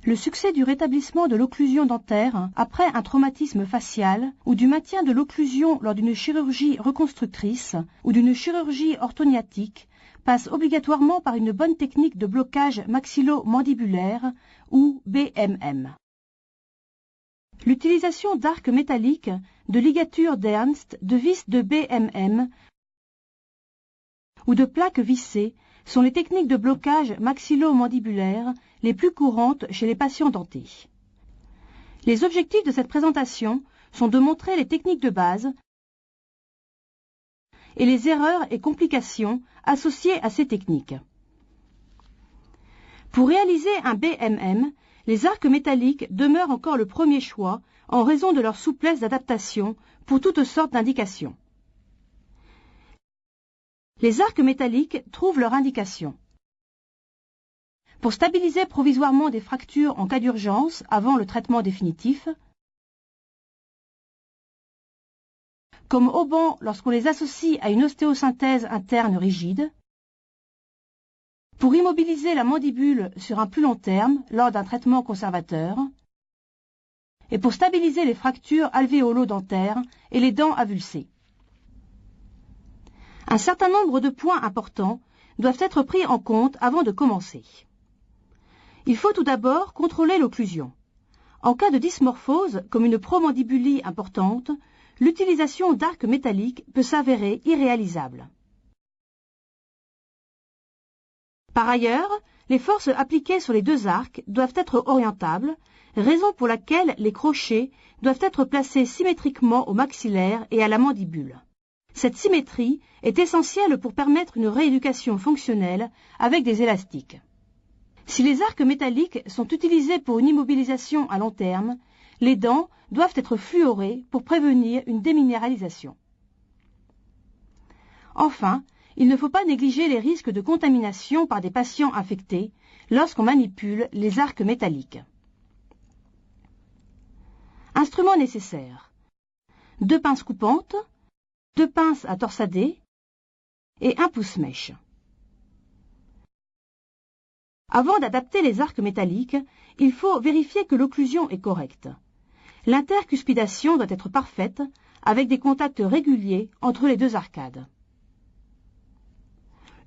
Le succès du rétablissement de l'occlusion dentaire après un traumatisme facial ou du maintien de l'occlusion lors d'une chirurgie reconstructrice ou d'une chirurgie orthodontique passe obligatoirement par une bonne technique de blocage maxillo-mandibulaire ou BMM. L'utilisation d'arcs métalliques, de ligatures d'Ernst, de vis de BMM ou de plaques vissées sont les techniques de blocage maxillo-mandibulaire les plus courantes chez les patients dentés. Les objectifs de cette présentation sont de montrer les techniques de base et les erreurs et complications associées à ces techniques. Pour réaliser un BMM, les arcs métalliques demeurent encore le premier choix en raison de leur souplesse d'adaptation pour toutes sortes d'indications. Les arcs métalliques trouvent leur indication. Pour stabiliser provisoirement des fractures en cas d'urgence avant le traitement définitif, comme haubans lorsqu'on les associe à une ostéosynthèse interne rigide, pour immobiliser la mandibule sur un plus long terme lors d'un traitement conservateur, et pour stabiliser les fractures alvéolo-dentaires et les dents avulsées. Un certain nombre de points importants doivent être pris en compte avant de commencer. Il faut tout d'abord contrôler l'occlusion. En cas de dysmorphose, comme une promandibulie importante, l'utilisation d'arcs métalliques peut s'avérer irréalisable. Par ailleurs, les forces appliquées sur les deux arcs doivent être orientables, raison pour laquelle les crochets doivent être placés symétriquement au maxillaire et à la mandibule. Cette symétrie est essentielle pour permettre une rééducation fonctionnelle avec des élastiques. Si les arcs métalliques sont utilisés pour une immobilisation à long terme, les dents doivent être fluorées pour prévenir une déminéralisation. Enfin, il ne faut pas négliger les risques de contamination par des patients infectés lorsqu'on manipule les arcs métalliques. Instruments nécessaires: 2 pinces coupantes, 2 pinces à torsader et un pouce-mèche. Avant d'adapter les arcs métalliques, il faut vérifier que l'occlusion est correcte. L'intercuspidation doit être parfaite, avec des contacts réguliers entre les deux arcades.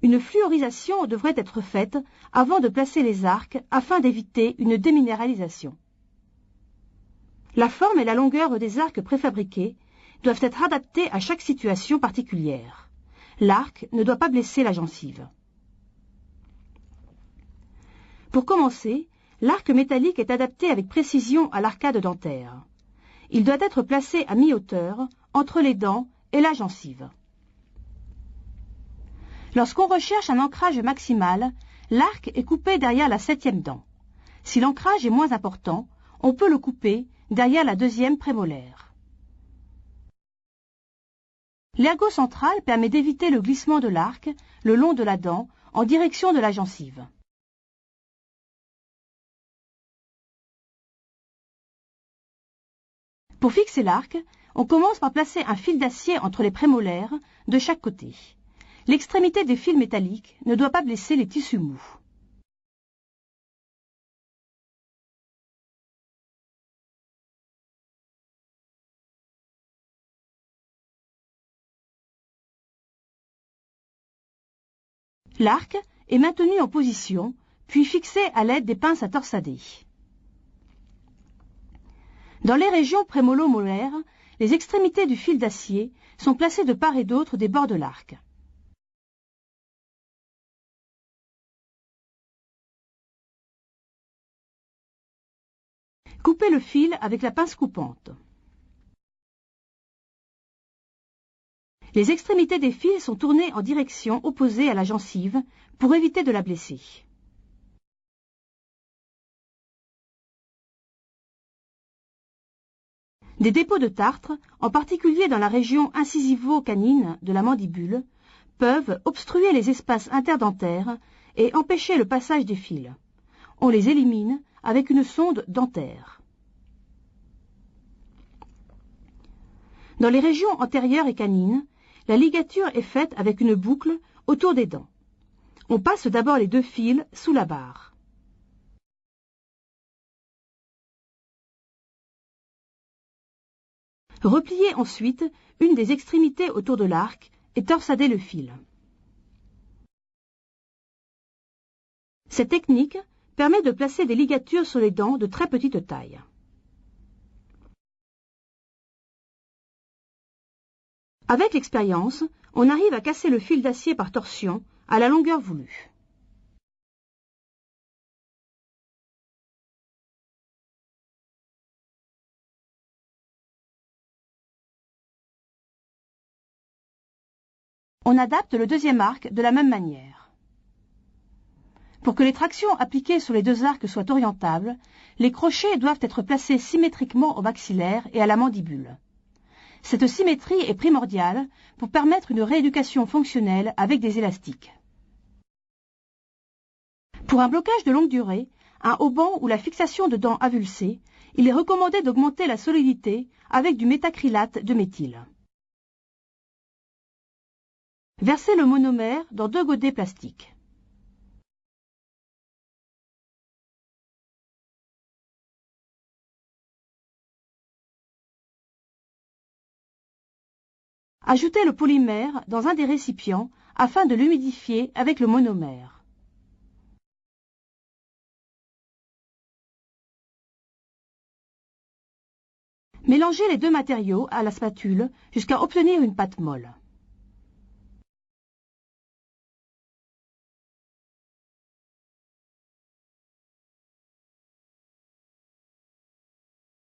Une fluorisation devrait être faite avant de placer les arcs afin d'éviter une déminéralisation. La forme et la longueur des arcs préfabriqués doivent être adaptés à chaque situation particulière. L'arc ne doit pas blesser la gencive. Pour commencer, l'arc métallique est adapté avec précision à l'arcade dentaire. Il doit être placé à mi-hauteur entre les dents et la gencive. Lorsqu'on recherche un ancrage maximal, l'arc est coupé derrière la 7e dent. Si l'ancrage est moins important, on peut le couper derrière la 2e prémolaire. L'ergot central permet d'éviter le glissement de l'arc le long de la dent en direction de la gencive. Pour fixer l'arc, on commence par placer un fil d'acier entre les prémolaires de chaque côté. L'extrémité des fils métalliques ne doit pas blesser les tissus mous. L'arc est maintenu en position, puis fixé à l'aide des pinces à torsader. Dans les régions prémolo-molaires, les extrémités du fil d'acier sont placées de part et d'autre des bords de l'arc. Coupez le fil avec la pince coupante. Les extrémités des fils sont tournées en direction opposée à la gencive pour éviter de la blesser. Des dépôts de tartre, en particulier dans la région incisivo-canine de la mandibule, peuvent obstruer les espaces interdentaires et empêcher le passage des fils. On les élimine avec une sonde dentaire. Dans les régions antérieures et canines, la ligature est faite avec une boucle autour des dents. On passe d'abord les 2 fils sous la barre. Repliez ensuite une des extrémités autour de l'arc et torsadez le fil. Cette technique permet de placer des ligatures sur les dents de très petite taille. Avec l'expérience, on arrive à casser le fil d'acier par torsion à la longueur voulue. On adapte le deuxième arc de la même manière. Pour que les tractions appliquées sur les deux arcs soient orientables, les crochets doivent être placés symétriquement au maxillaire et à la mandibule. Cette symétrie est primordiale pour permettre une rééducation fonctionnelle avec des élastiques. Pour un blocage de longue durée, un haubans ou la fixation de dents avulsées, il est recommandé d'augmenter la solidité avec du métacrylate de méthyle. Versez le monomère dans 2 godets plastiques. Ajoutez le polymère dans un des récipients afin de l'humidifier avec le monomère. Mélangez les deux matériaux à la spatule jusqu'à obtenir une pâte molle.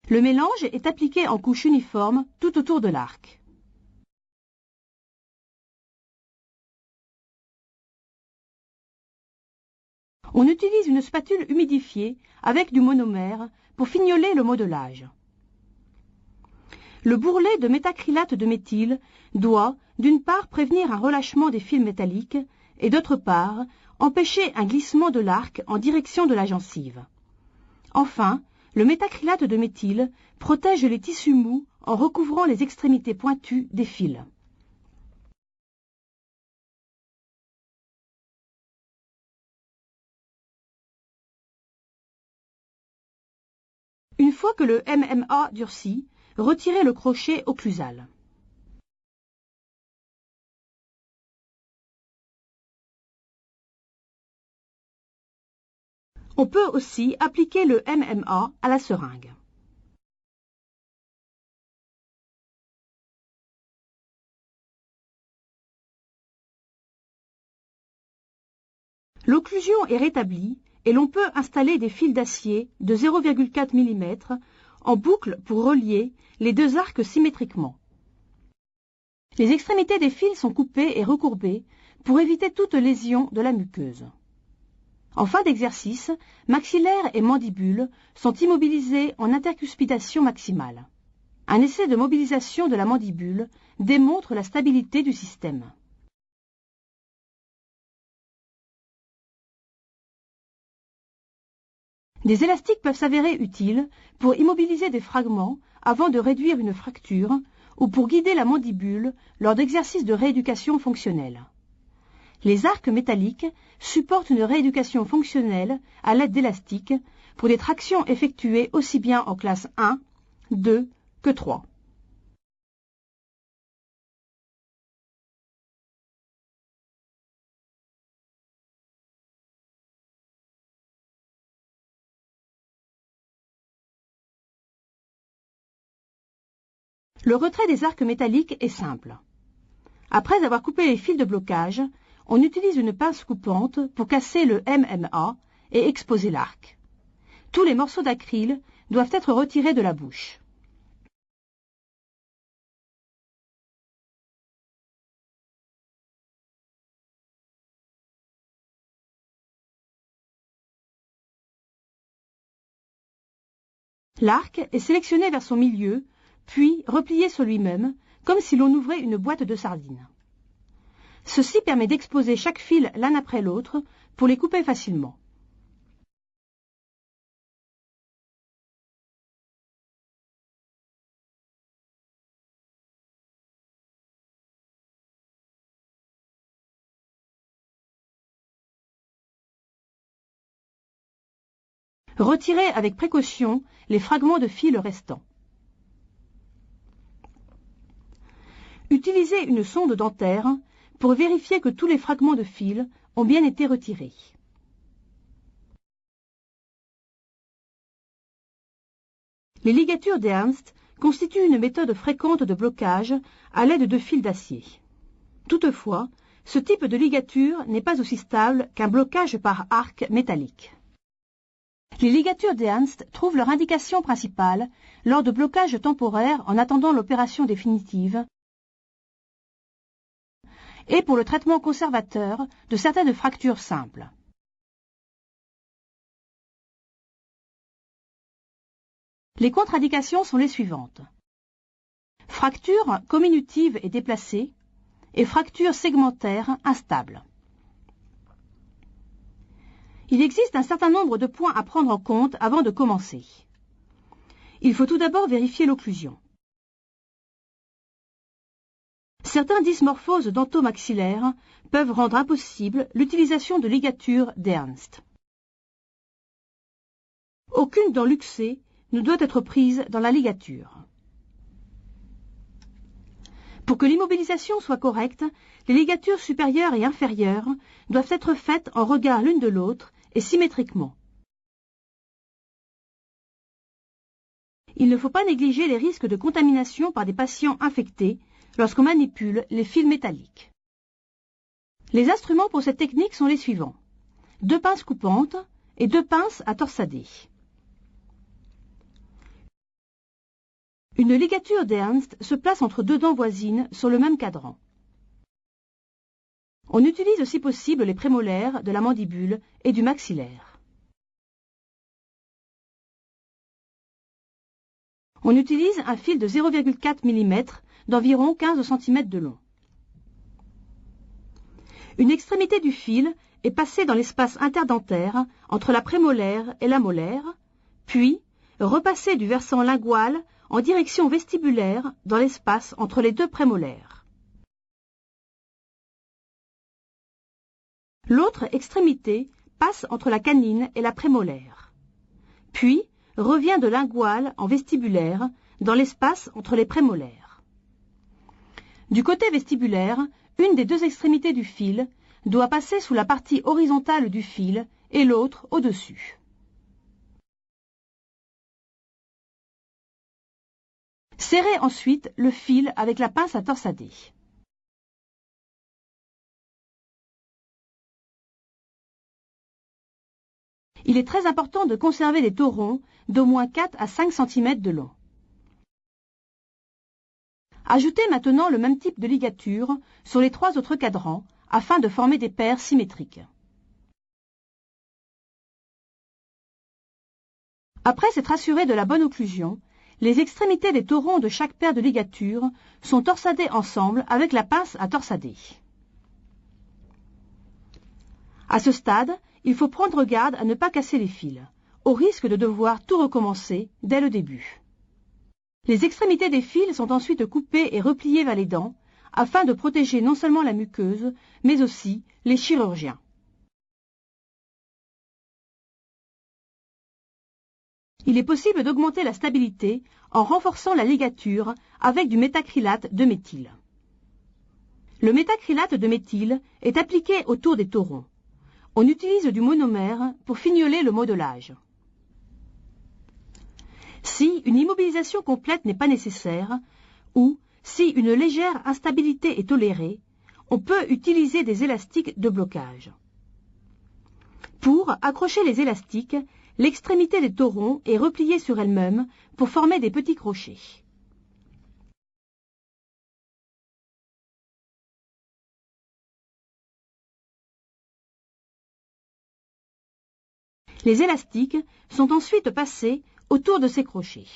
Le mélange est appliqué en couche uniforme tout autour de l'arc. On utilise une spatule humidifiée avec du monomère pour fignoler le modelage. Le bourrelet de métacrylate de méthyle doit, d'une part, prévenir un relâchement des fils métalliques et, d'autre part, empêcher un glissement de l'arc en direction de la gencive. Enfin, le métacrylate de méthyle protège les tissus mous en recouvrant les extrémités pointues des fils. Une fois que le MMA durcit, retirez le crochet occlusal. On peut aussi appliquer le MMA à la seringue. L'occlusion est rétablie et l'on peut installer des fils d'acier de 0,4 mm en boucle pour relier les deux arcs symétriquement. Les extrémités des fils sont coupées et recourbées pour éviter toute lésion de la muqueuse. En fin d'exercice, maxillaire et mandibule sont immobilisés en intercuspidation maximale. Un essai de mobilisation de la mandibule démontre la stabilité du système. Des élastiques peuvent s'avérer utiles pour immobiliser des fragments avant de réduire une fracture ou pour guider la mandibule lors d'exercices de rééducation fonctionnelle. Les arcs métalliques supportent une rééducation fonctionnelle à l'aide d'élastiques pour des tractions effectuées aussi bien en classe 1, 2 que 3. Le retrait des arcs métalliques est simple. Après avoir coupé les fils de blocage, on utilise une pince coupante pour casser le MMA et exposer l'arc. Tous les morceaux d'acryl doivent être retirés de la bouche. L'arc est sélectionné vers son milieu, puis replié sur lui-même, comme si l'on ouvrait une boîte de sardines. Ceci permet d'exposer chaque fil l'un après l'autre pour les couper facilement. Retirez avec précaution les fragments de fil restants. Utilisez une sonde dentaire pour vérifier que tous les fragments de fil ont bien été retirés. Les ligatures d'Ernst constituent une méthode fréquente de blocage à l'aide de fils d'acier. Toutefois, ce type de ligature n'est pas aussi stable qu'un blocage par arc métallique. Les ligatures d'Ernst trouvent leur indication principale lors de blocages temporaires en attendant l'opération définitive et pour le traitement conservateur de certaines fractures simples. Les contre-indications sont les suivantes. Fracture comminutive et déplacée et fracture segmentaire instable. Il existe un certain nombre de points à prendre en compte avant de commencer. Il faut tout d'abord vérifier l'occlusion. Certains dysmorphoses dentomaxillaires peuvent rendre impossible l'utilisation de ligatures d'Ernst. Aucune dent luxée ne doit être prise dans la ligature. Pour que l'immobilisation soit correcte, les ligatures supérieures et inférieures doivent être faites en regard l'une de l'autre et symétriquement. Il ne faut pas négliger les risques de contamination par des patients infectés lorsqu'on manipule les fils métalliques. Les instruments pour cette technique sont les suivants. 2 pinces coupantes et 2 pinces à torsader. Une ligature d'Ernst se place entre 2 dents voisines sur le même cadran. On utilise si possible les prémolaires de la mandibule et du maxillaire. On utilise un fil de 0,4 mm d'environ 15 cm de long. Une extrémité du fil est passée dans l'espace interdentaire entre la prémolaire et la molaire, puis repassée du versant lingual en direction vestibulaire dans l'espace entre les 2 prémolaires. L'autre extrémité passe entre la canine et la prémolaire, puis revient de lingual en vestibulaire dans l'espace entre les prémolaires. Du côté vestibulaire, une des 2 extrémités du fil doit passer sous la partie horizontale du fil et l'autre au-dessus. Serrez ensuite le fil avec la pince à torsader. Il est très important de conserver des torons d'au moins 4 à 5 cm de long. Ajoutez maintenant le même type de ligature sur les 3 autres cadrans afin de former des paires symétriques. Après s'être assuré de la bonne occlusion, les extrémités des torons de chaque paire de ligatures sont torsadées ensemble avec la pince à torsader. À ce stade, il faut prendre garde à ne pas casser les fils, au risque de devoir tout recommencer dès le début. Les extrémités des fils sont ensuite coupées et repliées vers les dents, afin de protéger non seulement la muqueuse, mais aussi les chirurgiens. Il est possible d'augmenter la stabilité en renforçant la ligature avec du métacrylate de méthyle. Le métacrylate de méthyle est appliqué autour des torons. On utilise du monomère pour fignoler le modelage. Si une immobilisation complète n'est pas nécessaire, ou si une légère instabilité est tolérée, on peut utiliser des élastiques de blocage. Pour accrocher les élastiques, l'extrémité des torons est repliée sur elle-même pour former des petits crochets. Les élastiques sont ensuite passés autour de ces crochets.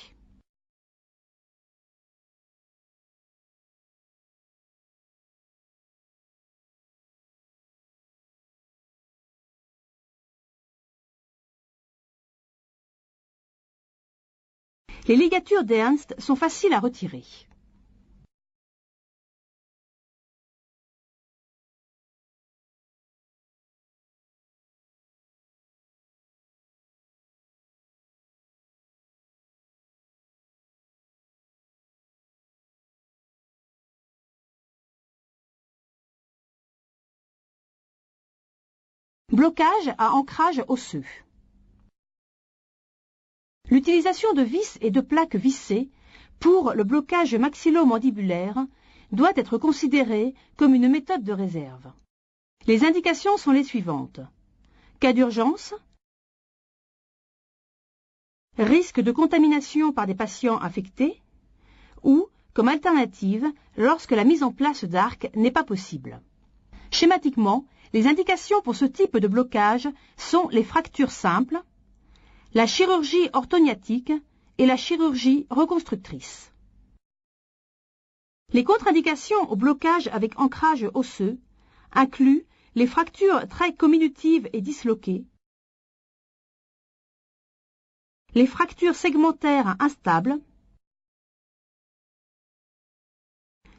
Les ligatures d'Ernst sont faciles à retirer. Blocage à ancrage osseux. L'utilisation de vis et de plaques vissées pour le blocage maxillo-mandibulaire doit être considérée comme une méthode de réserve. Les indications sont les suivantes. Cas d'urgence, risque de contamination par des patients infectés ou, comme alternative, lorsque la mise en place d'arcs n'est pas possible. Schématiquement, les indications pour ce type de blocage sont les fractures simples, la chirurgie orthognatique et la chirurgie reconstructrice. Les contre-indications au blocage avec ancrage osseux incluent les fractures très comminutives et disloquées, les fractures segmentaires instables,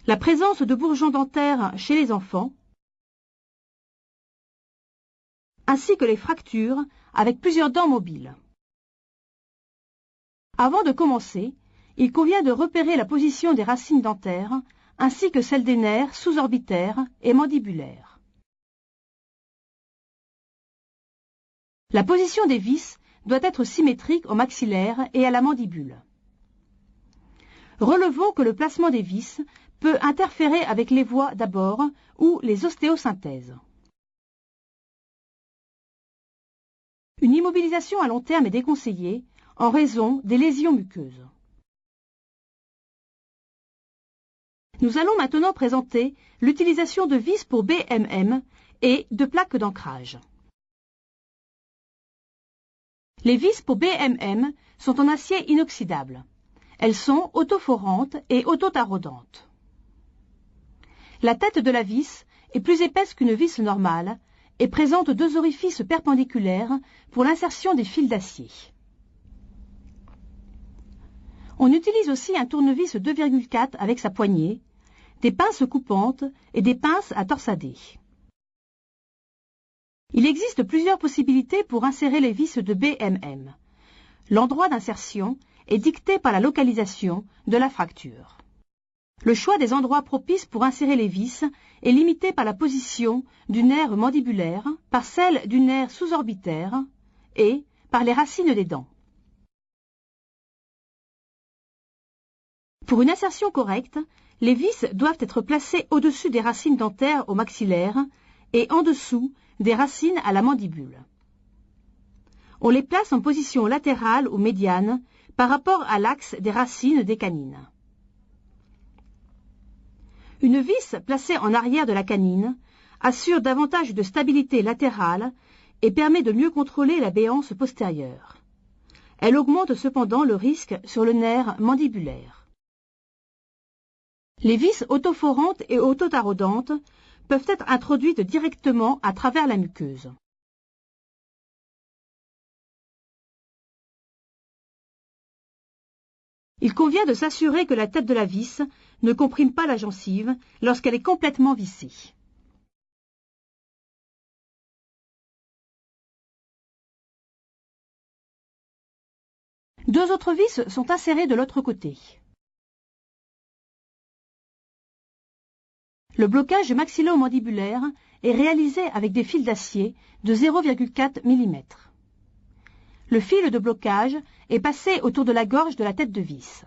la présence de bourgeons dentaires chez les enfants, ainsi que les fractures avec plusieurs dents mobiles. Avant de commencer, il convient de repérer la position des racines dentaires ainsi que celle des nerfs sous-orbitaires et mandibulaires. La position des vis doit être symétrique au maxillaire et à la mandibule. Relevons que le placement des vis peut interférer avec les voies d'abord ou les ostéosynthèses. Une immobilisation à long terme est déconseillée en raison des lésions muqueuses. Nous allons maintenant présenter l'utilisation de vis pour BMM et de plaques d'ancrage. Les vis pour BMM sont en acier inoxydable. Elles sont autoforantes et autotaraudantes. La tête de la vis est plus épaisse qu'une vis normale et présente deux orifices perpendiculaires pour l'insertion des fils d'acier. On utilise aussi un tournevis 2,4 avec sa poignée, des pinces coupantes et des pinces à torsader. Il existe plusieurs possibilités pour insérer les vis de BMM. L'endroit d'insertion est dicté par la localisation de la fracture. Le choix des endroits propices pour insérer les vis est limité par la position du nerf mandibulaire, par celle du nerf sous-orbitaire et par les racines des dents. Pour une insertion correcte, les vis doivent être placées au-dessus des racines dentaires au maxillaire et en dessous des racines à la mandibule. On les place en position latérale ou médiane par rapport à l'axe des racines des canines. Une vis placée en arrière de la canine assure davantage de stabilité latérale et permet de mieux contrôler la béance postérieure. Elle augmente cependant le risque sur le nerf mandibulaire. Les vis autoforantes et autotaraudantes peuvent être introduites directement à travers la muqueuse. Il convient de s'assurer que la tête de la vis ne comprime pas la gencive lorsqu'elle est complètement vissée. Deux autres vis sont insérées de l'autre côté. Le blocage maxillo-mandibulaire est réalisé avec des fils d'acier de 0,4 mm. Le fil de blocage est passé autour de la gorge de la tête de vis.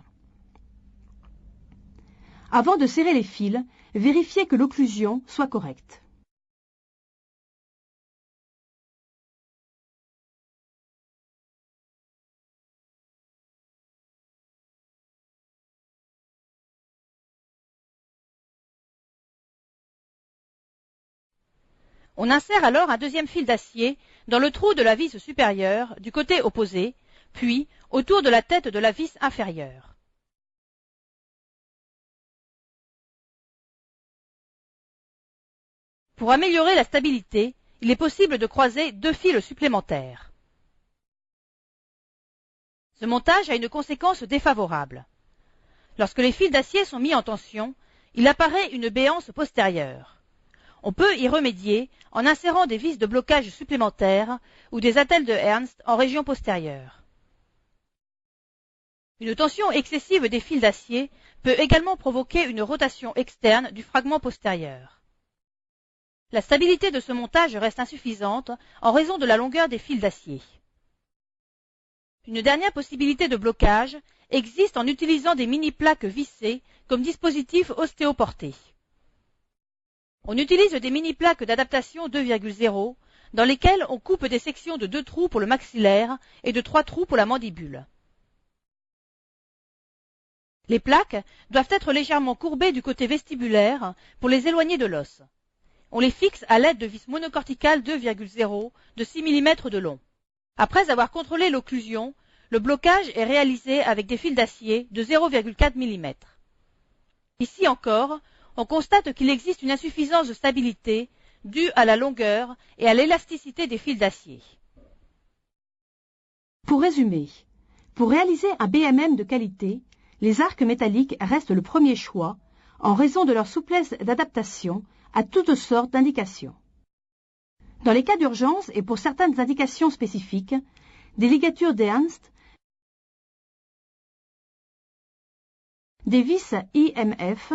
Avant de serrer les fils, vérifiez que l'occlusion soit correcte. On insère alors un deuxième fil d'acier dans le trou de la vis supérieure du côté opposé, puis autour de la tête de la vis inférieure. Pour améliorer la stabilité, il est possible de croiser deux fils supplémentaires. Ce montage a une conséquence défavorable. Lorsque les fils d'acier sont mis en tension, il apparaît une béance postérieure. On peut y remédier en insérant des vis de blocage supplémentaires ou des attelles de Ernst en région postérieure. Une tension excessive des fils d'acier peut également provoquer une rotation externe du fragment postérieur. La stabilité de ce montage reste insuffisante en raison de la longueur des fils d'acier. Une dernière possibilité de blocage existe en utilisant des mini-plaques vissées comme dispositif ostéoporté. On utilise des mini-plaques d'adaptation 2,0 dans lesquelles on coupe des sections de 2 trous pour le maxillaire et de 3 trous pour la mandibule. Les plaques doivent être légèrement courbées du côté vestibulaire pour les éloigner de l'os. On les fixe à l'aide de vis monocorticales 2,0 de 6 mm de long. Après avoir contrôlé l'occlusion, le blocage est réalisé avec des fils d'acier de 0,4 mm. Ici encore, on constate qu'il existe une insuffisance de stabilité due à la longueur et à l'élasticité des fils d'acier. Pour résumer, pour réaliser un BMM de qualité, les arcs métalliques restent le premier choix en raison de leur souplesse d'adaptation à toutes sortes d'indications. Dans les cas d'urgence et pour certaines indications spécifiques, des ligatures d'Ernst, des vis IMF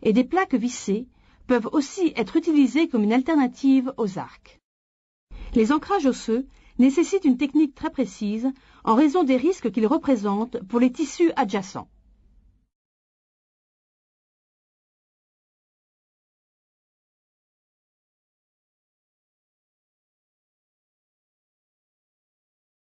et des plaques vissées peuvent aussi être utilisées comme une alternative aux arcs. Les ancrages osseux nécessitent une technique très précise en raison des risques qu'ils représentent pour les tissus adjacents.